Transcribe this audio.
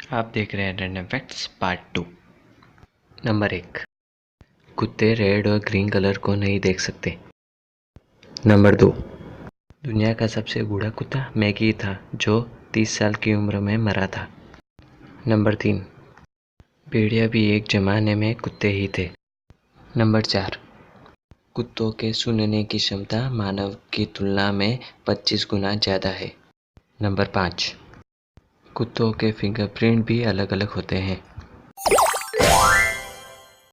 आप देख रहे हैं रैंडम फैक्ट्स पार्ट 2। नंबर 1, कुत्ते रेड और ग्रीन कलर को नहीं देख सकते। नंबर 2, दुनिया का सबसे बूढ़ा कुत्ता मैगी था जो 30 साल की उम्र में मरा था। नंबर 3, भेड़िया भी एक जमाने में कुत्ते ही थे। नंबर 4, कुत्तों के सुनने की क्षमता मानव की तुलना में 25 गुना ज़्यादा है। नंबर 5, कुत्तों के फिंगरप्रिंट भी अलग अलग होते हैं।